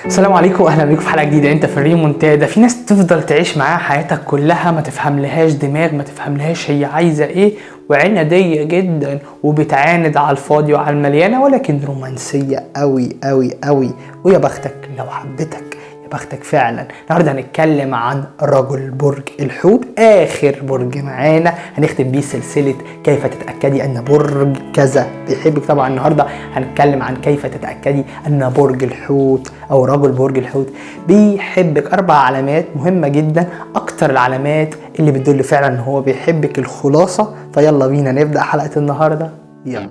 السلام عليكم واهلا بيكم في حلقه جديده. انت في الريمونتادا. في ناس تفضل تعيش معاها حياتك كلها، ما تفهملهاش دماغ، ما تفهملهاش هي عايزه ايه، وعناديه جدا وبتعاند على الفاضي وعلى المليانه، ولكن رومانسيه قوي قوي قوي. ويا بختك لو حبتك، يا بختك فعلا. النهارده هنتكلم عن رجل برج الحوت، اخر برج معانا، هنختم بيه سلسله كيف تتاكدي ان برج كذا بيحبك. طبعا النهارده هنتكلم عن كيف تتاكدي ان برج الحوت او رجل برج الحوت بيحبك. 4 علامات مهمه جدا، اكتر العلامات اللي بتدل فعلا ان هو بيحبك. الخلاصه، فيلا بينا نبدا حلقه النهارده. يلا.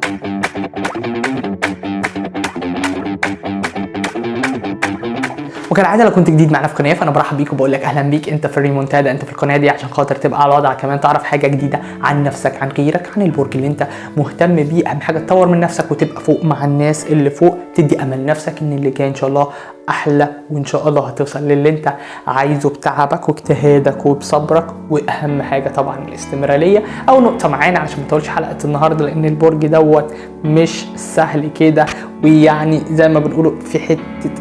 وكالعاده لو كنت جديد معنا في القناه فانا برحب بيك وبقول لك اهلا بيك. انت في الريمونتادا، انت في القناه دي عشان خاطر تبقى على وضع، كمان تعرف حاجه جديده عن نفسك، عن غيرك، عن البرج اللي انت مهتم بيه. اهم حاجه تطور من نفسك وتبقى فوق مع الناس اللي فوق، تدي امل نفسك ان اللي جاي ان شاء الله احلى، وان شاء الله هتوصل للي انت عايزه بتعبك واجتهادك وبصبرك. واهم حاجه طبعا الاستمراريه. او نقطه معانا عشان ما تقولش حلقه النهارده، لان البرج دوت مش سهل كده، ويعني زي ما بنقوله في حته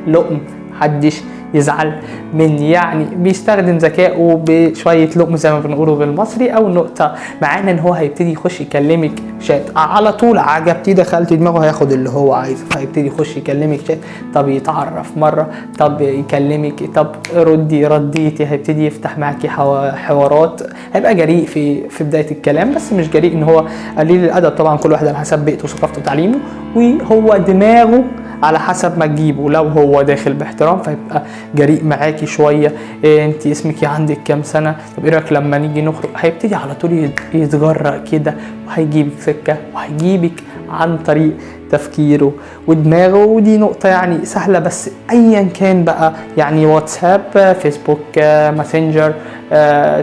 لقم، محدش يزعل من، يعني بيستخدم ذكائه بشويه لقم زي ما بنقوله بالمصري. او نقطه معانا ان هو هيبتدي يخش يكلمك شات على طول، عجبتي دخلت دماغه هياخد اللي هو عايزه، فهيبتدي يخش يكلمك شات، طب يتعرف مره، طب يكلمك، طب رديتي، هيبتدي يفتح معاكي حوارات. هيبقى جريء في بدايه الكلام، بس مش جريء ان هو قليل الادب. طبعا كل واحد على حسب بيئته وثقافته وتعليمه، وهو دماغه على حسب ما تجيبه. لو هو داخل باحترام فيبقى جريء معاكي شويه. انت اسمك عندك كام سنه؟ طب ايه رايك لما نيجي نخرج؟ هيبتدي على طول يتجرأ كده، وهيجيبك سكه، وهيجيبك عن طريق تفكيره ودماغه. ودي نقطة يعني سهلة، بس ايا كان بقى، يعني واتساب، فيسبوك، ماسنجر،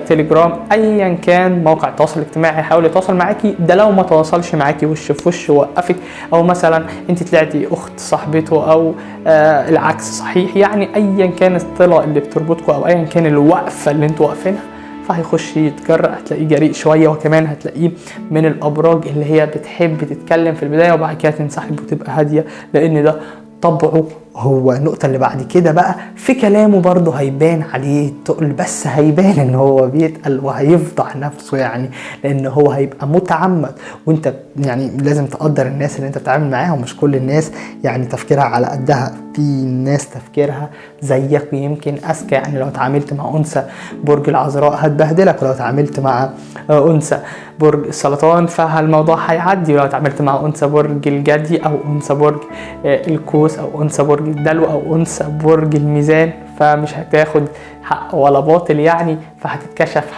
تليجرام، ايا كان موقع التواصل الاجتماعي هيحاول يتواصل معاكي. ده لو ما تواصلش معاكي وش في وش ووقفك، او مثلا انت طلعتي اخت صاحبته، او العكس صحيح، يعني ايا كان الصلة اللي بتربطكم، او ايا كان الوقفة اللي انتوا واقفينها، فهيخش يتجرأ. هتلاقيه جريء شوية، وكمان هتلاقيه من الأبراج اللي هي بتحب تتكلم في البداية وبعد كده تنسحب وتبقى هادية، لأن ده طبعه هو. النقطة اللي بعد كده بقى، في كلامه برضه هيبان عليه تقل، بس هيبان ان هو بيتقل وهيفضح نفسه، يعني لان هو هيبقى متعمد. وانت يعني لازم تقدر الناس اللي انت بتتعامل معاهم، مش كل الناس يعني تفكيرها على قدها، في ناس تفكيرها زيك ويمكن اذكى. يعني لو اتعاملت مع انثى برج العذراء هتبهدلك، ولو اتعاملت مع انثى برج السرطان فالموضوع هيعدي، ولو اتعاملت مع انثى برج الجدي، او انثى برج القوس، او انثى برج الدلو، او انثى برج الميزان، فمش هتاخد حق ولا باطل يعني.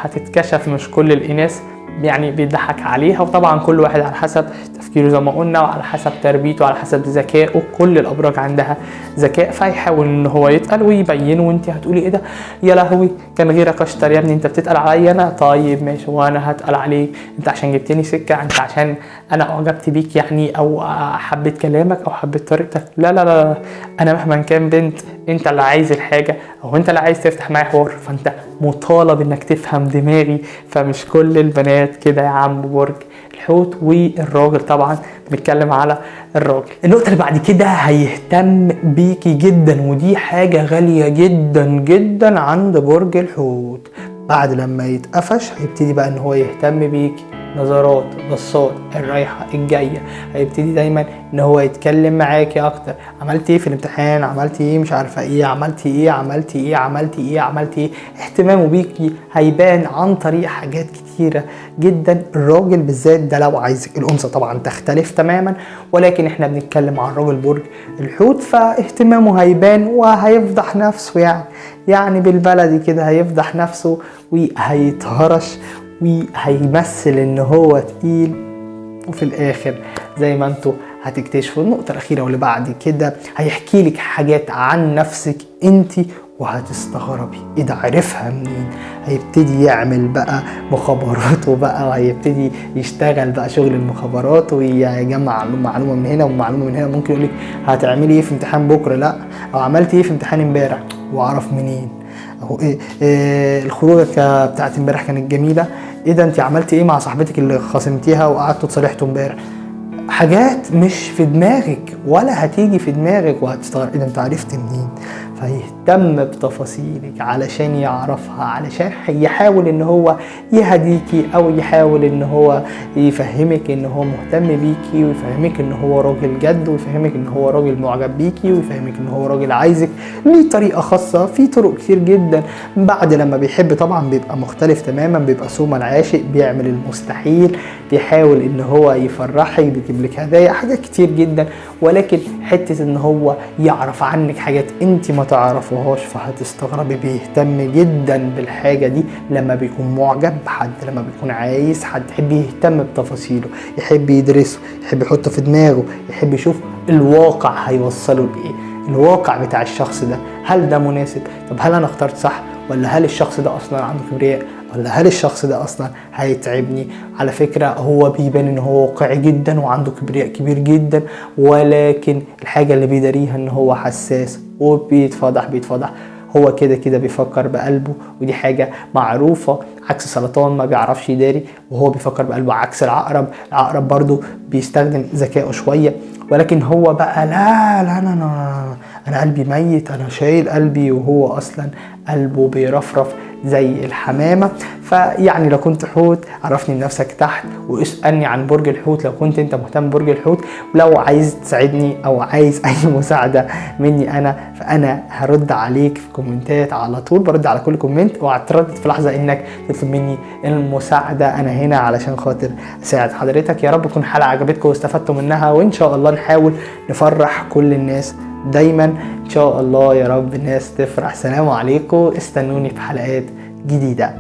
هتتكشف مش كل الاناث يعني بيضحك عليها. وطبعا كل واحد على حسب تفكيره زي ما قلنا، وعلى حسب تربيته، وعلى حسب ذكائه. كل الابراج عندها ذكاء، فيحاول ان هو يتقل ويبينه. وانت هتقولي ايه ده يا لهوي، كان غيرك اشطر يا ابني، انت بتتقل عليا انا؟ طيب ماشي، وانا هتقل عليك انت عشان جبتني سكه، انت عشان انا اعجبت بيك يعني، او حبيت كلامك، او حبيت طريقتك. لا لا لا، انا مهما كان بنت، انت اللي عايز الحاجه، او انت اللي عايز تفتح معايا حوار، فانت مطالب انك تفهم دماغي. فمش كل البنات كده يا عم برج الحوت. والراجل طبعا بنتكلم على الراجل. النقطة اللي بعد كده، هيهتم بيكي جدا، ودي حاجة غالية جدا جدا عند برج الحوت. بعد لما يتقفش هيبتدي بقى ان هو يهتم بيكي، نظرات، بصات، الرايحة الجاية. هيبتدي دايما ان هو يتكلم معاكي اكتر. عملتي ايه في الامتحان؟ عملتي ايه مش عارفة ايه؟ عملتي ايه؟ اهتمامه بيكي هيبان عن طريق حاجات كتيرة جدا. الراجل بالذات ده لو عايزك، الانثى طبعا تختلف تماما، ولكن احنا بنتكلم عن راجل برج الحوت، فاهتمامه هيبان وهيفضح نفسه، يعني بالبلدي كده هيفضح نفسه وهيتهرش وهيمثل ان هو تقيل، وفي الاخر زي ما انتوا هتكتشفوا. النقطة الاخيرة واللي بعد كده، هيحكي لك حاجات عن نفسك انتي وهتستغربي ايه ده، عرفها منين؟ هيبتدي يعمل بقى مخابراته بقى، وهيبتدي يشتغل بقى شغل المخابرات، ويجمع معلومة من هنا ومعلومة من هنا. ممكن يقولك هتعملي ايه في امتحان بكرة؟ لا، او عملتي ايه في امتحان امبارح؟ واعرف منين؟ اهو الخروجه بتاعت امبارح كانت جميله. ايه ده، انت عملتي ايه مع صاحبتك اللي خاصمتيها وقعدتوا تصالحتوا امبارح؟ حاجات مش في دماغك ولا هتيجي في دماغك وهتستغرب اذا انت عرفت منين. فيهتم بتفاصيلك علشان يعرفها، علشان يحاول ان هو يهديكي او يحاول ان هو يفهمك ان هو مهتم بيكي، ويفهمك ان هو راجل جد، ويفهمك ان هو راجل معجب بيكي، ويفهمك ان هو راجل عايزك. ليه طريقة خاصة، في طرق كتير جدا. بعد لما بيحب طبعا بيبقى مختلف تماما، بيبقى سوما العاشق، بيعمل المستحيل، بيحاول ان هو يفرحك، بيجيب لك هدايا، حاجات كتير جدا. ولكن حتة ان هو يعرف عنك حاجات انت ما تعرفوهاش فهتستغربي. بيهتم جدا بالحاجة دي لما بيكون معجب بحد، لما بيكون عايز حد يحب يهتم بتفاصيله، يحب يدرسه، يحب يحطه في دماغه، يحب يشوف الواقع هيوصله لإيه، الواقع بتاع الشخص ده، هل ده مناسب؟ طب هل انا اخترت صح؟ ولا هل الشخص ده اصلا عنده كبرياء؟ ولا هل الشخص ده اصلا هيتعبني؟ على فكرة هو بيبان ان هو واقعي جدا وعنده كبرياء كبير جدا، ولكن الحاجة اللي بيداريها ان هو حساس وبيتفضح. هو كده كده بيفكر بقلبه، ودي حاجة معروفة. عكس سرطان ما بيعرفش يداري وهو بيفكر بقلبه. عكس العقرب برضو بيستخدم ذكائه شوية، ولكن هو بقى لا انا قلبي ميت، انا شايل قلبي، وهو اصلا قلبه بيرفرف زي الحمامة. فيعني لو كنت حوت عرفني بنفسك تحت واسألني عن برج الحوت لو كنت انت مهتم ببرج الحوت. ولو عايز تساعدني او عايز اي مساعدة مني انا، فانا هرد عليك في كومنتات على طول، برد على كل كومنت، وهتردد في لحظة انك تطلب مني المساعدة. انا هنا علشان خاطر اساعد حضرتك. يا رب تكون الحلقة عجبتكم واستفدتوا منها، وان شاء الله نحاول نفرح كل الناس دايما ان شاء الله. يا رب الناس تفرح. سلام عليكم، استنوني في حلقات جديدة.